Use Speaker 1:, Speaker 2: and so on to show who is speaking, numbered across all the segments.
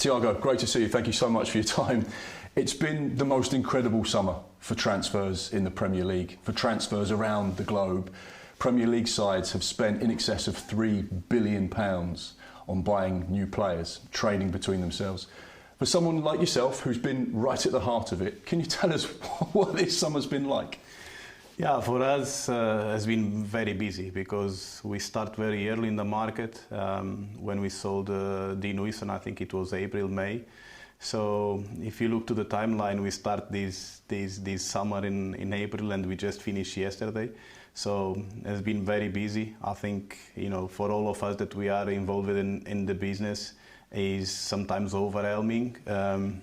Speaker 1: Tiago, great to see you. Thank you so much for your time. It's been the most incredible summer for transfers in the Premier League, for transfers around the globe. Premier League sides have spent in excess of £3 billion on buying new players, trading between themselves. For someone like yourself who's been right at the heart of it, can you tell us what this summer's been like?
Speaker 2: Yeah, for us has been very busy because we start very early in the market. When we sold Dean Huijsen, I think it was April, May. So if you look to the timeline, we start this summer in April and we just finished yesterday. So it's been very busy. I think, for all of us that we are involved in the business is sometimes overwhelming.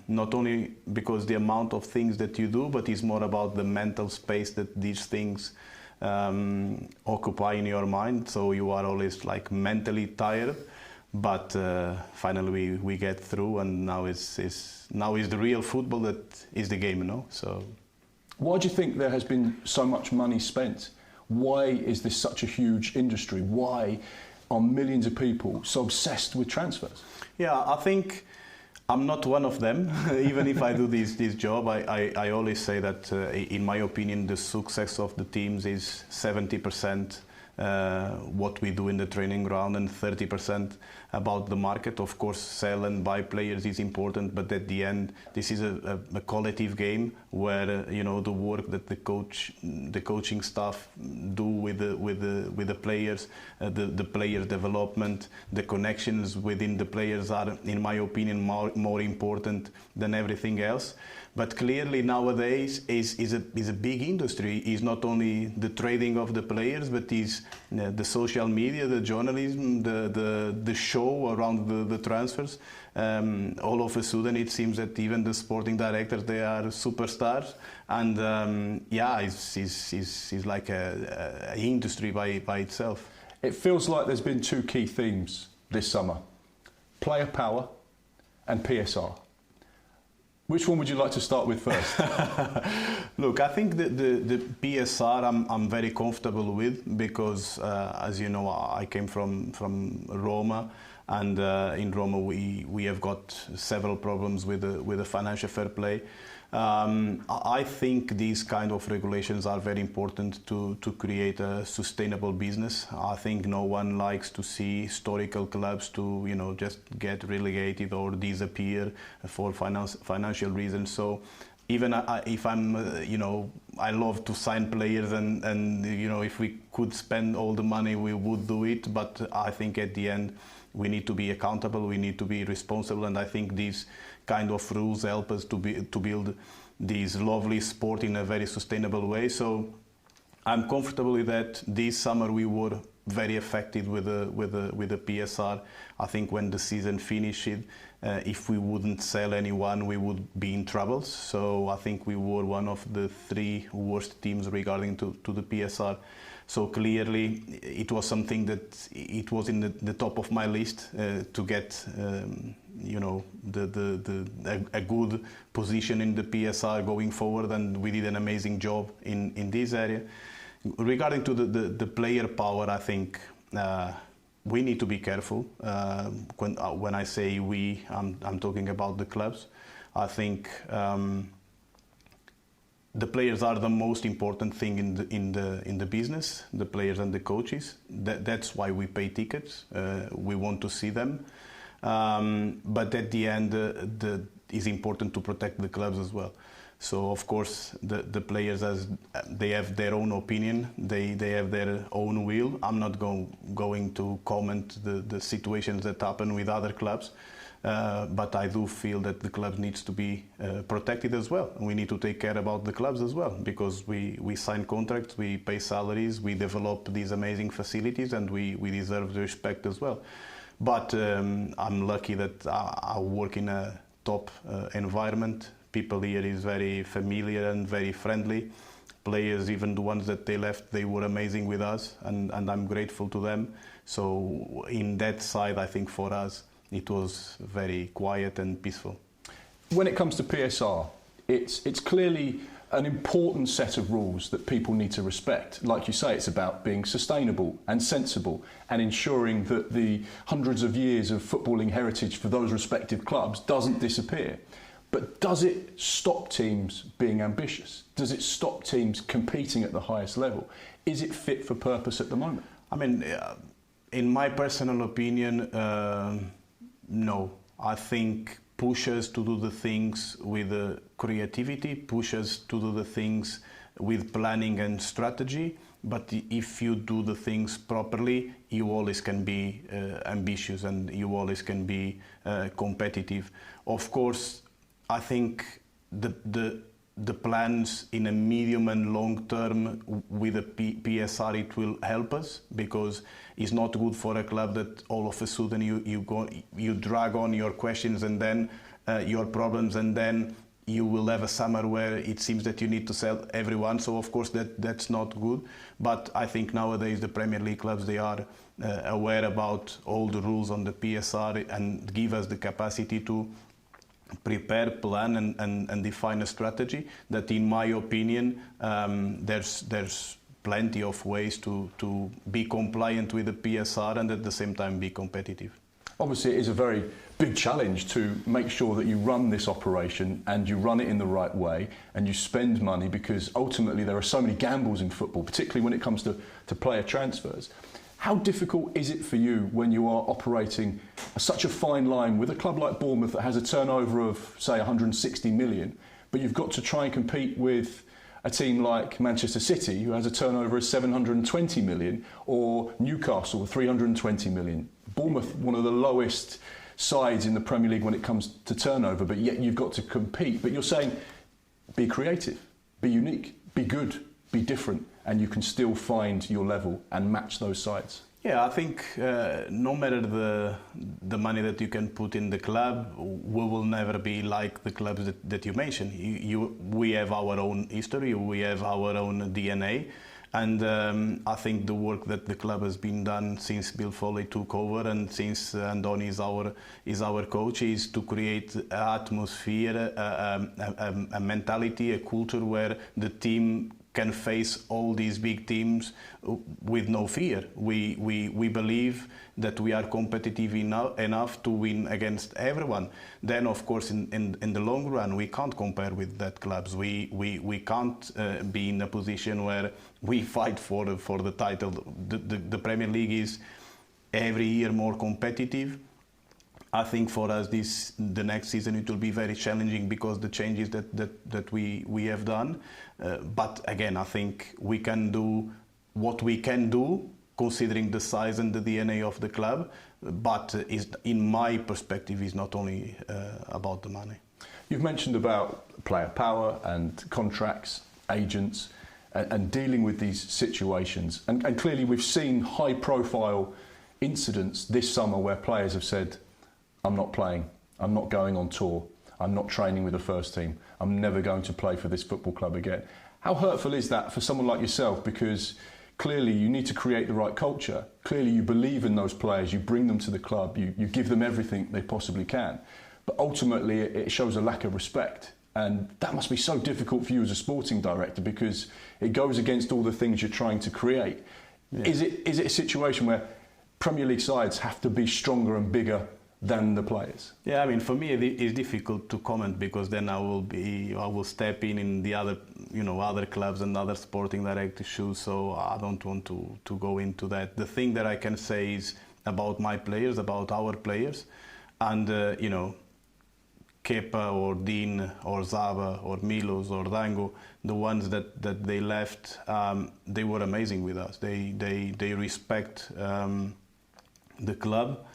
Speaker 2: Not only because the amount of things that you do, but it's more about the mental space that these things occupy in your mind. So you are always like mentally tired. But finally we get through, and now is the real football that is the game, So,
Speaker 1: why do you think there has been so much money spent? Why is this such a huge industry? Why are millions of people so obsessed with transfers?
Speaker 2: Yeah, I think I'm not one of them. Even if I do this job, I always say that in my opinion the success of the teams is 70%. What we do in the training ground and 30% about the market. Of course, sell and buy players is important, but at the end, this is a collective game where the work that the coaching staff do with the players, the player development, the connections within the players are, in my opinion, more important than everything else. But clearly nowadays is a big industry. It's not only the trading of the players, but is the social media, the journalism, the show around the transfers. All of a sudden it seems that even the sporting directors, they are superstars. And it's like a industry by itself.
Speaker 1: It feels like there's been two key themes this summer: player power and PSR. Which one would you like to start with first?
Speaker 2: Look, I think the PSR I'm very comfortable with because, as you know, I came from Roma, and in Roma we have got several problems with the financial fair play. I think these kind of regulations are very important to create a sustainable business. I think no one likes to see historical clubs to just get relegated or disappear for financial reasons. So even if I'm I love to sign players and if we could spend all the money we would do it, but I think at the end we need to be accountable, we need to be responsible, and I think these kind of rules help us to build this lovely sport in a very sustainable way. So I'm comfortable with that. This summer we were very affected with the PSR. I think when the season finished, if we wouldn't sell anyone, we would be in trouble. So I think we were one of the 3 worst teams regarding to the PSR. So clearly, it was something that it was in the top of my list to get, a good position in the PSR going forward, and we did an amazing job in this area. Regarding to the player power, I think we need to be careful. When I say we, I'm talking about the clubs. I think the players are the most important thing in the business. The players and the coaches. That's why we pay tickets. We want to see them. But at the end, it's important to protect the clubs as well. So of course the players, as they have their own opinion, they have their own will. I'm not going to comment the situations that happen with other clubs. But I do feel that the club needs to be protected as well. We need to take care about the clubs as well, because we sign contracts, we pay salaries, we develop these amazing facilities, and we deserve the respect as well. But I'm lucky that I work in a top environment. People here is very familiar and very friendly. Players, even the ones that they left, they were amazing with us, and I'm grateful to them. So in that side, I think for us, it was very quiet and peaceful.
Speaker 1: When it comes to PSR, it's clearly an important set of rules that people need to respect. Like you say, it's about being sustainable and sensible and ensuring that the hundreds of years of footballing heritage for those respective clubs doesn't disappear. But does it stop teams being ambitious? Does it stop teams competing at the highest level? Is it fit for purpose at the moment?
Speaker 2: I mean, in my personal opinion, no. I think push us to do the things with creativity, push us to do the things with planning and strategy. But if you do the things properly, you always can be ambitious and you always can be competitive. Of course, I think the plans in a medium and long term with a PSR, it will help us, because it's not good for a club that all of a sudden you drag on your questions and then your problems, and then you will have a summer where it seems that you need to sell everyone. So of course that's not good. But I think nowadays the Premier League clubs, they are aware about all the rules on the PSR and give us the capacity to prepare, plan and define a strategy that, in my opinion, there's plenty of ways to be compliant with the PSR and at the same time be competitive.
Speaker 1: Obviously, it is a very big challenge to make sure that you run this operation and you run it in the right way and you spend money, because ultimately there are so many gambles in football, particularly when it comes to player transfers. How difficult is it for you when you are operating such a fine line with a club like Bournemouth that has a turnover of, say, 160 million, but you've got to try and compete with a team like Manchester City, who has a turnover of 720 million, or Newcastle, 320 million. Bournemouth, one of the lowest sides in the Premier League when it comes to turnover, but yet you've got to compete. But you're saying, be creative, be unique, be good, be different, and you can still find your level and match those sides.
Speaker 2: Yeah, I think no matter the money that you can put in the club, we will never be like the clubs that you mentioned. We have our own history, we have our own DNA, and I think the work that the club has been done since Bill Foley took over and since Andoni is our coach, is to create an atmosphere, a mentality, a culture where the team can face all these big teams with no fear. We believe that we are competitive enough to win against everyone. Then, of course, in the long run, we can't compare with that clubs. We can't be in a position where we fight for the title. The Premier League is every year more competitive. I think for us the next season it will be very challenging because the changes that we have done. But again, I think we can do what we can do considering the size and the DNA of the club. But in my perspective, is not only about the money.
Speaker 1: You've mentioned about player power and contracts, agents, and dealing with these situations. And clearly we've seen high-profile incidents this summer where players have said, I'm not playing, I'm not going on tour, I'm not training with the first team, I'm never going to play for this football club again. How hurtful is that for someone like yourself? Because clearly you need to create the right culture. Clearly you believe in those players, you bring them to the club, you give them everything they possibly can. But ultimately it shows a lack of respect. And that must be so difficult for you as a sporting director, because it goes against all the things you're trying to create. Yeah. Is it a situation where Premier League sides have to be stronger and bigger than the players?
Speaker 2: Yeah, I mean, for me it's difficult to comment, because then I will step in the other, other clubs and other sporting director shoes. So I don't want to go into that. The thing that I can say is about my players, about our players, and Kepa or Dean or Zaba or Milos or Dango, the ones that they left, they were amazing with us. They respect the club.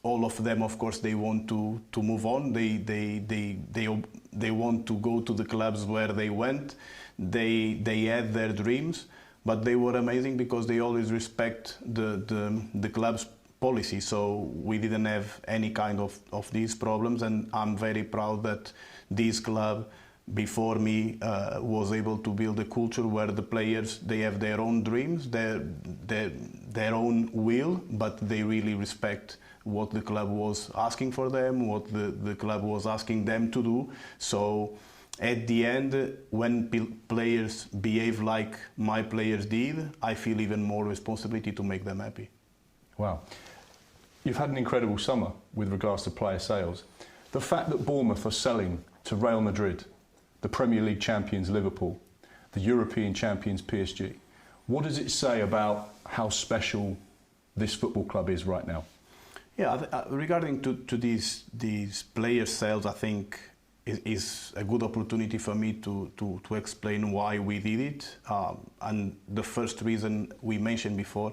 Speaker 2: All of them, of course, they want to move on. They want to go to the clubs where they went. They had their dreams, but they were amazing because they always respect the club's policy. So we didn't have any kind of these problems, and I'm very proud that this club before me was able to build a culture where the players, they have their own dreams, their own will, but they really respect what the club was asking for them, what the club was asking them to do. So at the end, when players behave like my players did, I feel even more responsibility to make them happy.
Speaker 1: Wow. You've had an incredible summer with regards to player sales. The fact that Bournemouth are selling to Real Madrid, the Premier League champions Liverpool, the European champions PSG, what does it say about how special this football club is right now?
Speaker 2: Yeah, regarding to these player sales, I think is a good opportunity for me to explain why we did it. And the first reason we mentioned before,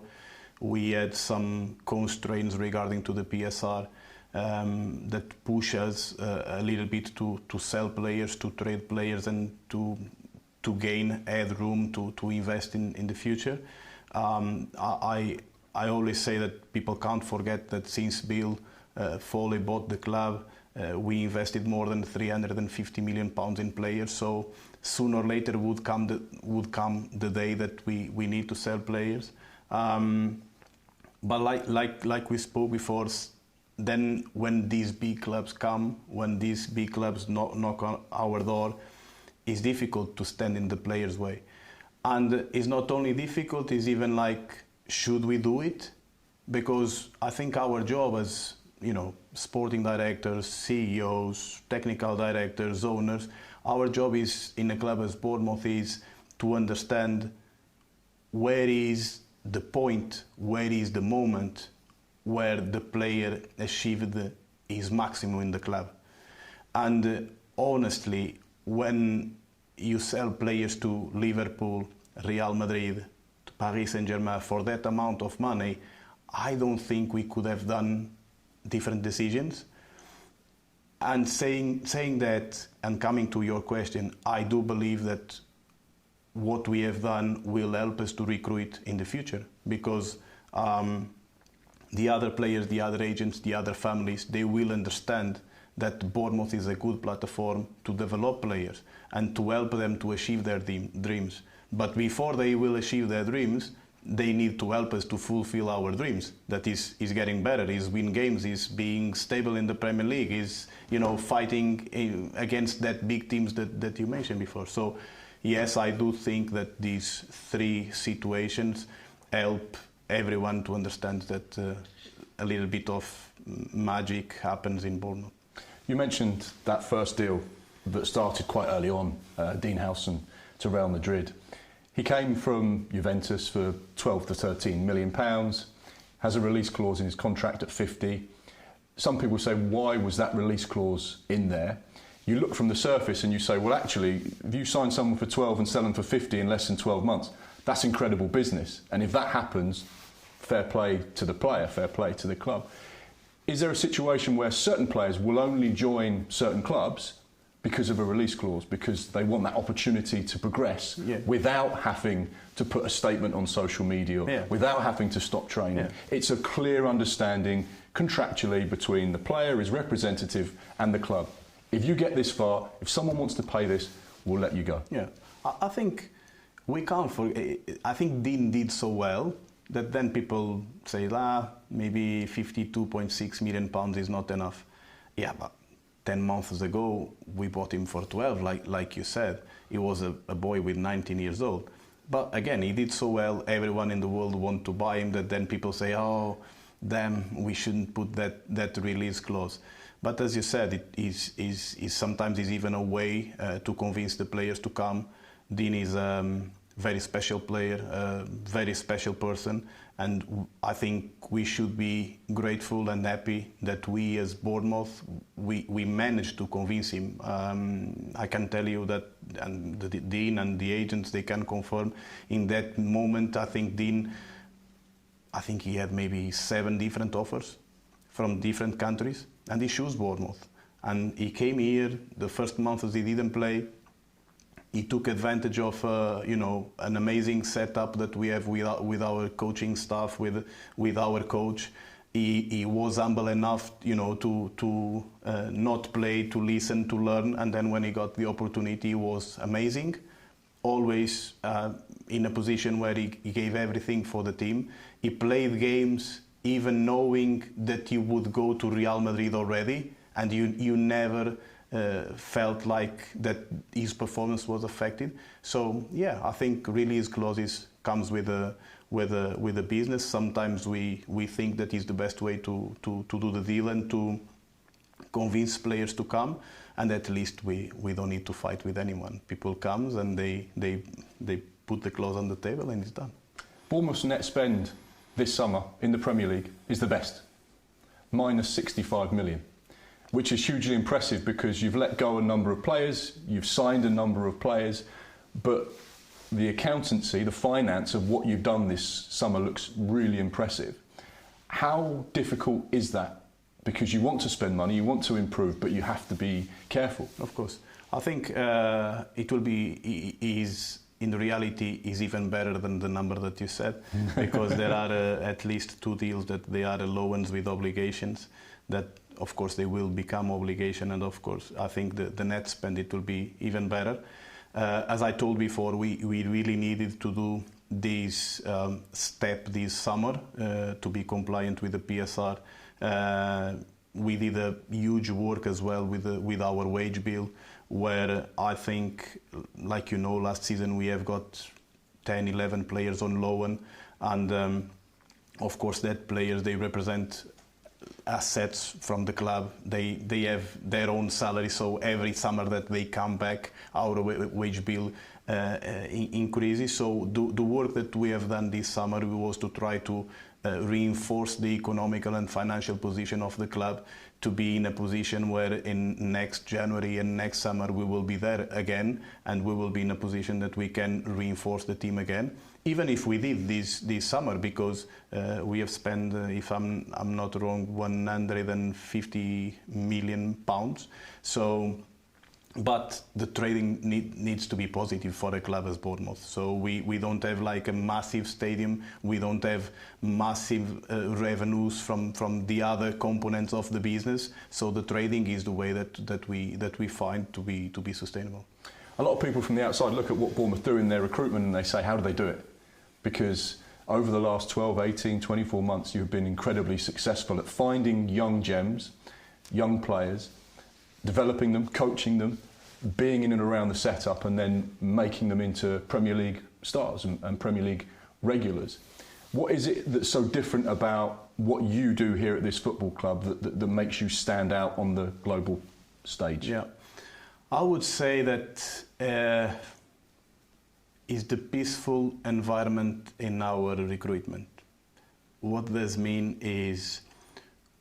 Speaker 2: we had some constraints regarding to the PSR that push us a little bit to sell players, to trade players, and to gain headroom to invest in the future. I always say that people can't forget that since Bill Foley bought the club, we invested more than £350 million in players. So sooner or later would come the day that we need to sell players. But like we spoke before, then when these big clubs come, when these big clubs knock on our door, it's difficult to stand in the players' way. And it's not only difficult, it's even like, should we do it? Because I think our job as, sporting directors, CEOs, technical directors, owners, our job is in a club as Bournemouth is to understand where is the point, where is the moment where the player achieved his maximum in the club. And honestly, when you sell players to Liverpool, Real Madrid, to Paris Saint-Germain for that amount of money, I don't think we could have done different decisions. And saying that, and coming to your question, I do believe that what we have done will help us to recruit in the future, because the other players, the other agents, the other families, they will understand that Bournemouth is a good platform to develop players and to help them to achieve their dreams. But before they will achieve their dreams, they need to help us to fulfill our dreams. That is getting better, is win games, is being stable in the Premier League, is fighting against that big teams that you mentioned before. So yes, I do think that these three situations help everyone to understand that a little bit of magic happens in Bournemouth.
Speaker 1: You mentioned that first deal that started quite early on, Dean Howson to Real Madrid. He came from Juventus for 12 to 13 million pounds, has a release clause in his contract at 50. Some people say, why was that release clause in there? You look from the surface and you say, well, actually, if you sign someone for 12 and sell them for 50 in less than 12 months, that's incredible business. And if that happens, fair play to the player, fair play to the club. Is there a situation where certain players will only join certain clubs because of a release clause, because they want that opportunity to progress without having to put a statement on social media, without having to stop training? It's a clear understanding contractually between the player, his representative, and the club. If you get this far, if someone wants to pay this, we'll let you go.
Speaker 2: Yeah, I think we can't forget. I think Dean did so well that then people say, maybe £52.6 million is not enough. Yeah, but 10 months ago, we bought him for 12, like you said. He was a boy with 19 years old. But again, he did so well, everyone in the world wanted to buy him, that then people say, oh, damn, we shouldn't put that release clause. But as you said, it is sometimes is even a way to convince the players to come. Dean is very special player, a very special person, and I think we should be grateful and happy that we as Bournemouth, we managed to convince him. I can tell you that, and the Dean and the agents, they can confirm, in that moment, I think Dean, he had maybe 7 different offers from different countries, and he chose Bournemouth. And he came here, the first months he didn't play. He took advantage of, an amazing setup that we have with our coaching staff, with our coach. He was humble enough, to not play, to listen, to learn. And then when he got the opportunity, he was amazing. Always in a position where he gave everything for the team. He played games even knowing that you would go to Real Madrid already, and you never felt like that his performance was affected. So yeah, I think release clauses comes with a business. Sometimes we think that is the best way to do the deal and to convince players to come, and at least we don't need to fight with anyone. People comes and they put the clause on the table and it's done.
Speaker 1: Bournemouth's net spend this summer in the Premier League is the best, minus 65 million, which is hugely impressive because you've let go a number of players, you've signed a number of players, but the accountancy, the finance of what you've done this summer looks really impressive. How difficult is that? Because you want to spend money, you want to improve, but you have to be careful.
Speaker 2: Of course. I think it will be, in reality, is even better than the number that you said, because there are at least 2 deals that they are loans with obligations that, of course, they will become obligation, and of course, I think the net spend, it will be even better. As I told before, we really needed to do this step this summer to be compliant with the PSR. We did a huge work as well with our wage bill, where I think, like you know, last season we have got 10, 11 players on loan, and of course that players, they represent assets from the club. They have their own salary, so every summer that they come back, our wage bill increases. So the work that we have done this summer was to try to reinforce the economical and financial position of the club, to be in a position where in next January and next summer we will be there again, and we will be in a position that we can reinforce the team again, even if we did this summer, because we have spent, if I'm not wrong, 150 million pounds. So, but the trading needs to be positive for a club as Bournemouth. So we don't have like a massive stadium, we don't have massive revenues from the other components of the business. So the trading is the way that we find to be sustainable.
Speaker 1: A lot of people from the outside look at what Bournemouth do in their recruitment and they say, how do they do it? Because over the last 12, 18, 24 months, you've been incredibly successful at finding young gems, young players, developing them, coaching them, being in and around the setup, and then making them into Premier League stars and Premier League regulars. What is it that's so different about what you do here at this football club that makes you stand out on the global stage?
Speaker 2: Yeah, I would say that is the peaceful environment in our recruitment. What this mean is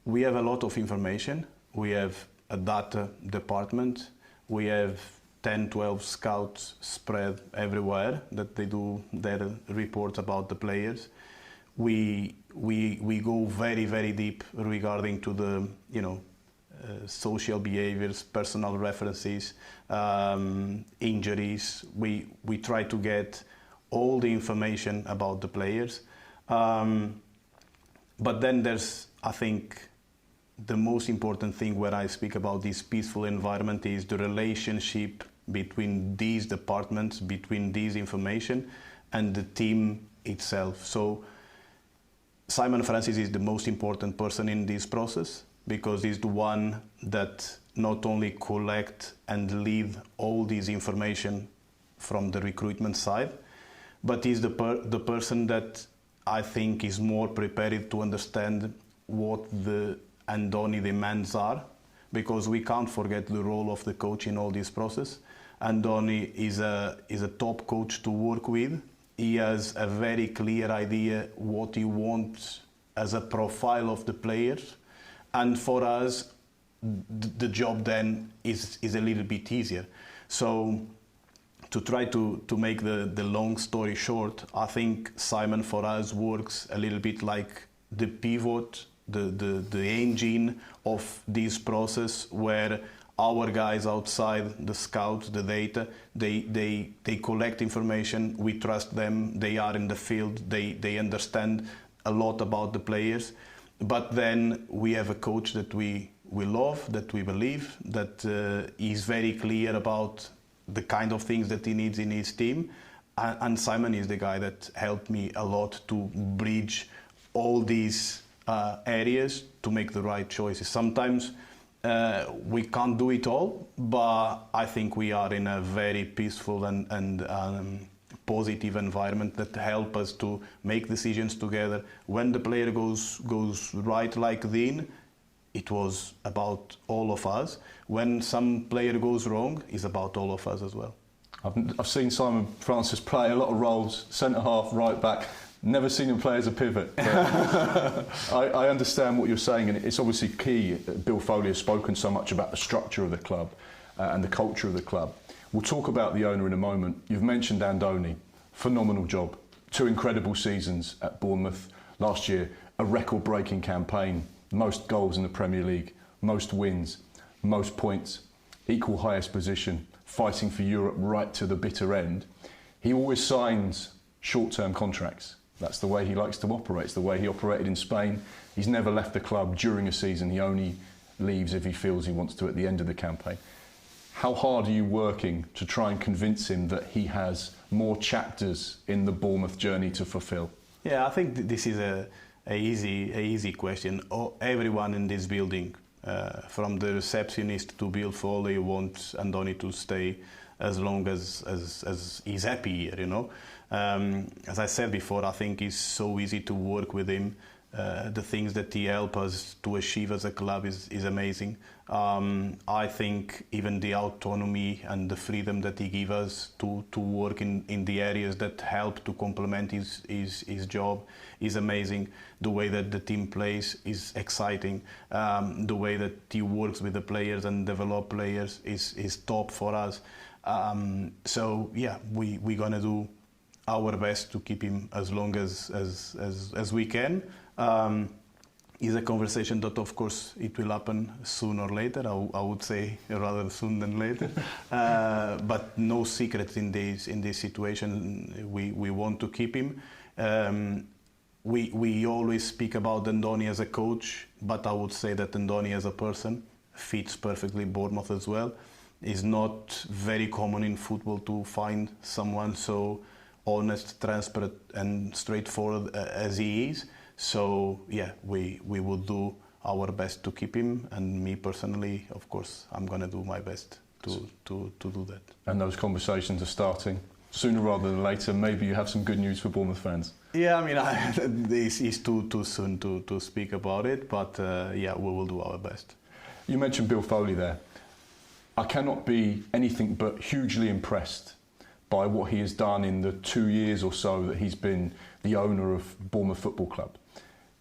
Speaker 2: we have a lot of information. We have a data department. We have 10, 12 scouts spread everywhere that they do their reports about the players. We go very, very deep regarding to the, social behaviors, personal references, injuries. We try to get all the information about the players. But then there's, I think, the most important thing where I speak about this peaceful environment is the relationship between these departments, between this information and the team itself. So Simon Francis is the most important person in this process, because he's the one that not only collect and lead all this information from the recruitment side, but he's the person that I think is more prepared to understand what the Andoni demands are, because we can't forget the role of the coach in all this process. Andoni is a top coach to work with. He has a very clear idea what he wants as a profile of the players, and for us the job then is a little bit easier. So to try to make the long story short, I think Simon for us works a little bit like the pivot, the engine of this process, where our guys outside, the scouts, the data, they collect information, we trust them, they are in the field, they understand a lot about the players. But then we have a coach that we love, that we believe, that is very clear about the kind of things that he needs in his team. And Simon is the guy that helped me a lot to bridge all these areas to make the right choices. Sometimes We can't do it all, but I think we are in a very peaceful and positive environment that help us to make decisions together. When the player goes right like Dean, it was about all of us. When some player goes wrong, it's about all of us as well.
Speaker 1: I've seen Simon Francis play a lot of roles, centre half, right back. Never seen him play as a pivot. I understand what you're saying, and it's obviously key. Bill Foley has spoken so much about the structure of the club and the culture of the club. We'll talk about the owner in a moment. You've mentioned Andoni. Phenomenal job. 2 incredible seasons at Bournemouth. Last year, a record-breaking campaign. Most goals in the Premier League, most wins, most points, equal highest position, fighting for Europe right to the bitter end. He always signs short-term contracts. That's the way he likes to operate. It's the way he operated in Spain. He's never left the club during a season. He only leaves if he feels he wants to at the end of the campaign. How hard are you working to try and convince him that he has more chapters in the Bournemouth journey to fulfil?
Speaker 2: Yeah, I think this is a easy question. Everyone in this building, from the receptionist to Bill Foley, wants Andoni to stay as long as he's happy here, you know. As I said before, I think it's so easy to work with him. The things that he helps us to achieve as a club is amazing. I think even the autonomy and the freedom that he gives us to work in the areas that help to complement his job is amazing. The way that the team plays is exciting. The way that he works with the players and develop players is top for us. So yeah, we're gonna do our best to keep him as long as we can. Is a conversation that, of course, it will happen sooner or later. I would say rather soon than later. But no secret in this situation. We want to keep him. We always speak about Andoni as a coach, but I would say that Andoni as a person fits perfectly Bournemouth as well. It's not very common in football to find someone so honest, transparent, and straightforward as he is. So yeah, we will do our best to keep him, and me personally, of course, I'm going to do my best to do that.
Speaker 1: And those conversations are starting sooner rather than later. Maybe you have some good news for Bournemouth fans.
Speaker 2: Yeah, I mean, this is too soon to speak about it, but yeah, we will do our best.
Speaker 1: You mentioned Bill Foley there. I cannot be anything but hugely impressed by what he has done in the 2 years or so that he's been the owner of Bournemouth Football Club.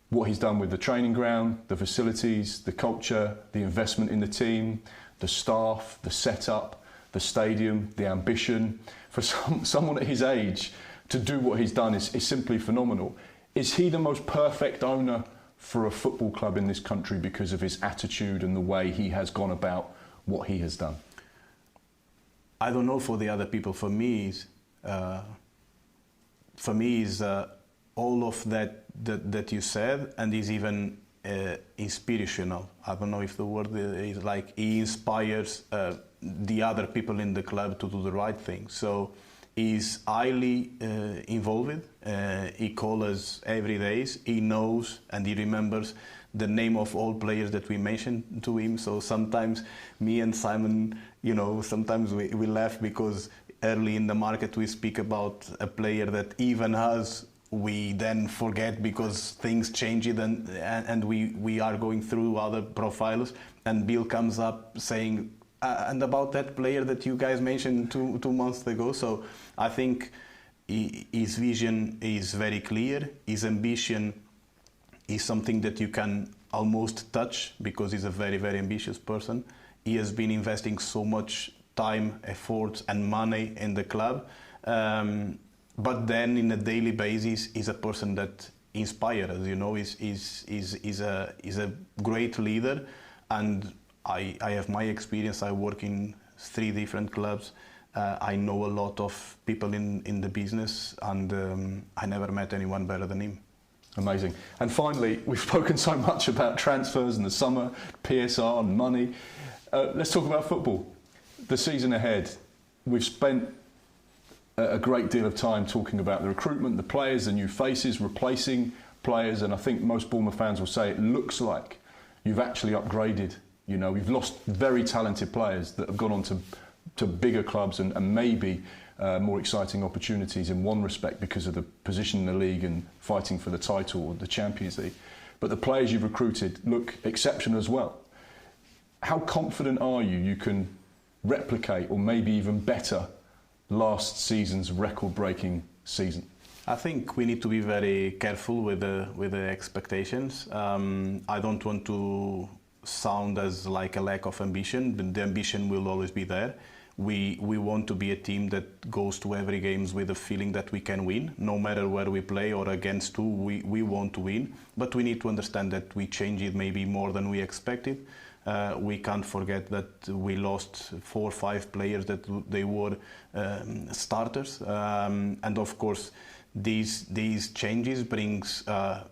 Speaker 1: What he's done with the training ground, the facilities, the culture, the investment in the team, the staff, the setup, the stadium, the ambition. For someone at his age to do what he's done is simply phenomenal. Is he the most perfect owner for a football club in this country because of his attitude and the way he has gone about what he has done?
Speaker 2: I don't know for the other people. For me, is all of that you said, and is even inspirational. I don't know if the word is like he inspires the other people in the club to do the right thing. So he's highly involved. He calls us every day. He knows and he remembers the name of all players that we mentioned to him. So sometimes me and Simon, you know, sometimes we laugh because early in the market we speak about a player that even us, we then forget because things change it and we are going through other profiles, and Bill comes up saying, and about that player that you guys mentioned two months ago. So I think his vision is very clear. His ambition is something that you can almost touch because he's a very, very ambitious person. He has been investing so much time, effort and money in the club. But then in a daily basis, he's a person that inspires us, you know, he's a great leader. And I have my experience. I work in 3 different clubs. I know a lot of people in the business, and I never met anyone better than him.
Speaker 1: Amazing. And finally, we've spoken so much about transfers in the summer, PSR and money. Let's talk about football. The season ahead, we've spent a great deal of time talking about the recruitment, the players, the new faces, replacing players, and I think most Bournemouth fans will say it looks like you've actually upgraded You know, we've lost very talented players that have gone on to bigger clubs and maybe more exciting opportunities in one respect because of the position in the league and fighting for the title or the Champions League. But the players you've recruited look exceptional as well. How confident are you can replicate or maybe even better last season's record-breaking season?
Speaker 2: I think we need to be very careful with the expectations. I don't want to sound as like a lack of ambition, but the ambition will always be there. We want to be a team that goes to every games with a feeling that we can win, no matter where we play or against who. We want to win, but we need to understand that we change it maybe more than we expected. We can't forget that we lost 4 or 5 players that they were starters, and of course these changes brings a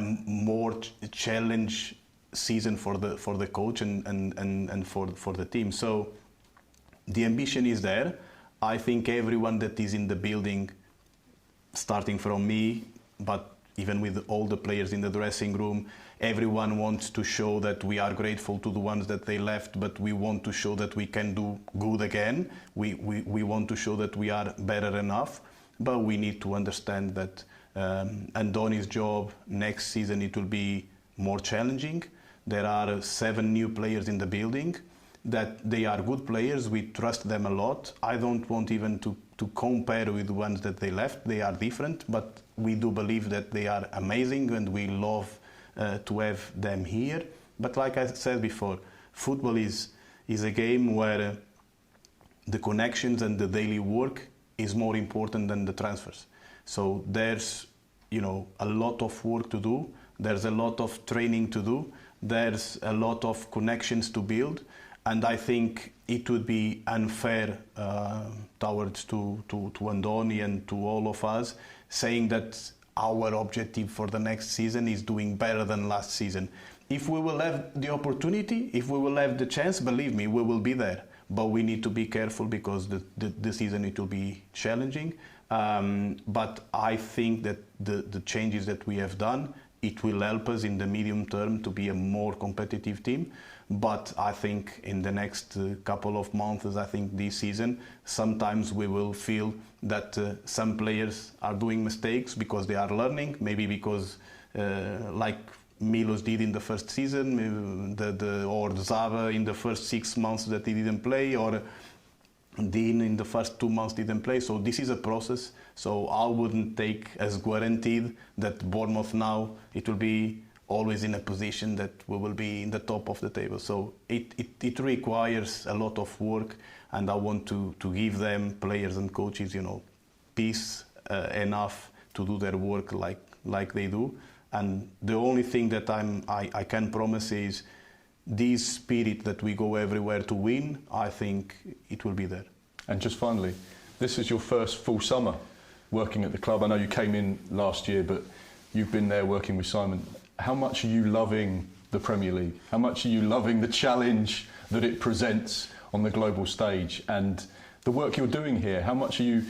Speaker 2: more challenge season for the coach and for the team. So the ambition is there. I think everyone that is in the building, starting from me, but even with all the players in the dressing room, everyone wants to show that we are grateful to the ones that they left, but we want to show that we can do good again. We want to show that we are better enough, but we need to understand that Andoni's job next season, it will be more challenging. There are 7 new players in the building, that they are good players. We trust them a lot. I don't want even to compare with the ones that they left. They are different, but we do believe that they are amazing and we love to have them here. But like I said before, football is a game where the connections and the daily work is more important than the transfers. So there's, you know, a lot of work to do. There's a lot of training to do. There's a lot of connections to build. And I think it would be unfair towards to Andoni and to all of us, saying that our objective for the next season is doing better than last season. If we will have the opportunity, if we will have the chance, believe me, we will be there. But we need to be careful because the season it will be challenging. But I think that the changes that we have done, it will help us in the medium term to be a more competitive team. But I think in the next couple of months, I think this season, sometimes we will feel that some players are doing mistakes because they are learning, maybe because like Milos did in the first season, or Zava in the first 6 months that he didn't play, or Dean in the first 2 months didn't play. So this is a process. So I wouldn't take as guaranteed that Bournemouth now, it will be always in a position that we will be in the top of the table. So it requires a lot of work, and I want to give them, players and coaches, you know, peace enough to do their work like they do. And the only thing that I can promise is this spirit that we go everywhere to win, I think it will be there.
Speaker 1: And just finally, this is your first full summer working at the club. I know you came in last year, but you've been there working with Simon. How much are you loving the Premier League? How much are you loving the challenge that it presents on the global stage and the work you're doing here? How much are you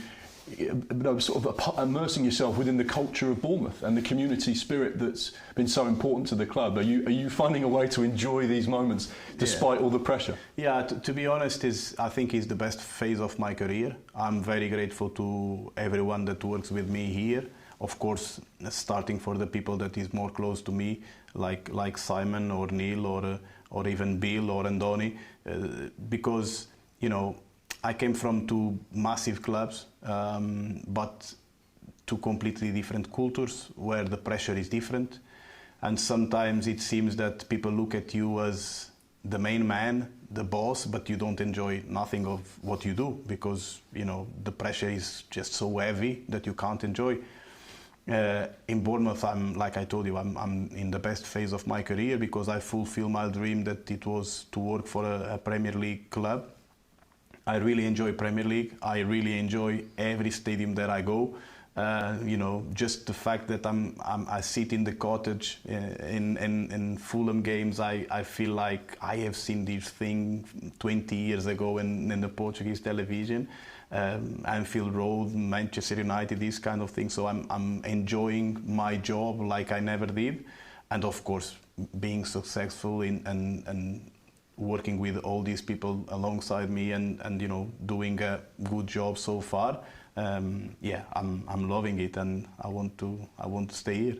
Speaker 1: sort of immersing yourself within the culture of Bournemouth and the community spirit that's been so important to the club? Are you finding a way to enjoy these moments despite all the pressure?
Speaker 2: Yeah, to be honest, I think it's the best phase of my career. I'm very grateful to everyone that works with me here. Of course, starting for the people that is more close to me, like Simon or Neil or even Bill or Andoni, because, you know, I came from 2 massive clubs, but 2 completely different cultures where the pressure is different. And sometimes it seems that people look at you as the main man, the boss, but you don't enjoy nothing of what you do because, you know, the pressure is just so heavy that you can't enjoy. In Bournemouth, like I told you, I'm in the best phase of my career because I fulfill my dream that it was to work for a Premier League club. I really enjoy Premier League. I really enjoy every stadium that I go. You know, just the fact that I sit in the cottage in Fulham games, I feel like I have seen this thing 20 years ago in the Portuguese television. Anfield Road, Manchester United, these kind of things. So I'm enjoying my job like I never did. and of course being successful and working with all these people alongside me and you know, doing a good job so far. Yeah, I'm loving it, and I want to stay here.